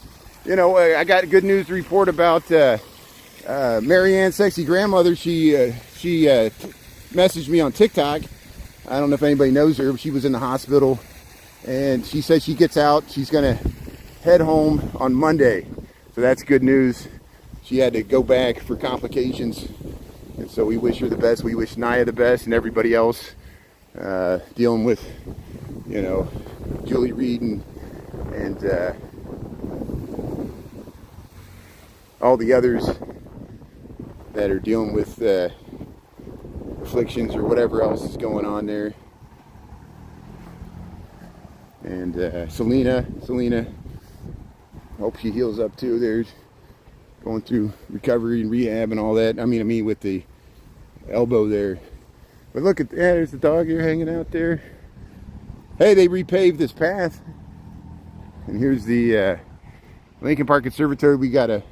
you know, I got good news to report about Marianne, sexy grandmother, she messaged me on TikTok. I don't know if anybody knows her, but she was in the hospital, and she said she gets out. She's gonna head home on Monday, so that's good news. She had to go back for complications, and so we wish her the best. We wish Naya the best, and everybody else dealing with, you know, Julie Reed and all the others that are dealing with afflictions or whatever else is going on there. And Selena, hope she heals up too. There's going through recovery and rehab and all that. I mean with the elbow there. But look at that, there's the dog here hanging out there. Hey, they repaved this path. And here's the Lincon Park Conservatory. We got a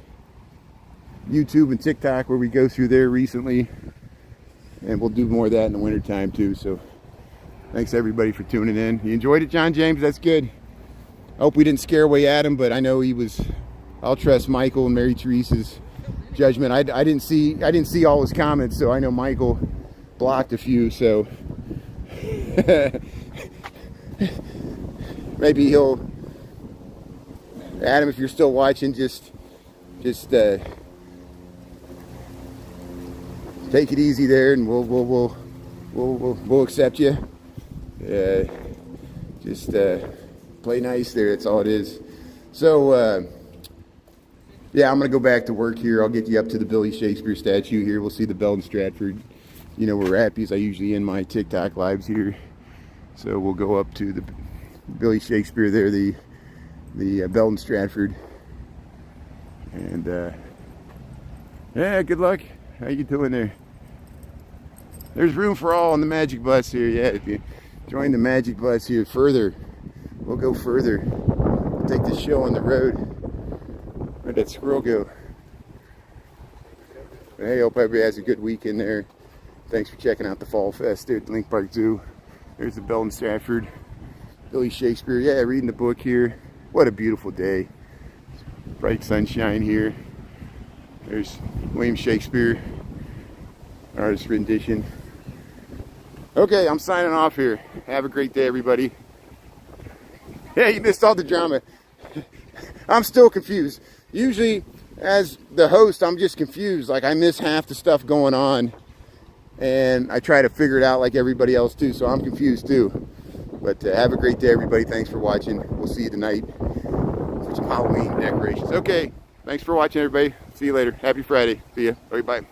YouTube and TikTok where we go through there recently, and we'll do more of that in the winter time too. So thanks everybody for tuning in. You enjoyed it, John James? That's good. I hope we didn't scare away Adam, but I know he was. I'll trust Michael and Mary Teresa's judgment. I didn't see all his comments, so I know Michael blocked a few, so maybe he'll. Adam, if you're still watching, just take it easy there, and we'll accept you. Just play nice there. That's all it is. So yeah, I'm gonna go back to work here. I'll get you up to the Billy Shakespeare statue here. We'll see the Belton Stratford. You know where we're at, because I usually end my TikTok lives here. So we'll go up to the Billy Shakespeare there, the Belton Stratford. And yeah, good luck. How you doing there? There's room for all on the Magic Bus here. Yeah, if you join the Magic Bus here further, we'll go further. We'll take the show on the road. Where'd that squirrel go? Hey, hope everybody has a good weekend there. Thanks for checking out the Fall Fest there at the Lincon Park Zoo. There's the Belton Stratford, Billy Shakespeare. Yeah, reading the book here. What a beautiful day. Bright sunshine here. There's William Shakespeare, artist rendition. Okay, I'm signing off here. Have a great day, everybody. Yeah, you missed all the drama. I'm still confused. Usually, as the host, I'm just confused. Like, I miss half the stuff going on, and I try to figure it out like everybody else too, so I'm confused too. But have a great day, everybody. Thanks for watching. We'll see you tonight for some Halloween decorations. Okay, thanks for watching, everybody. See you later. Happy Friday. See ya. Bye.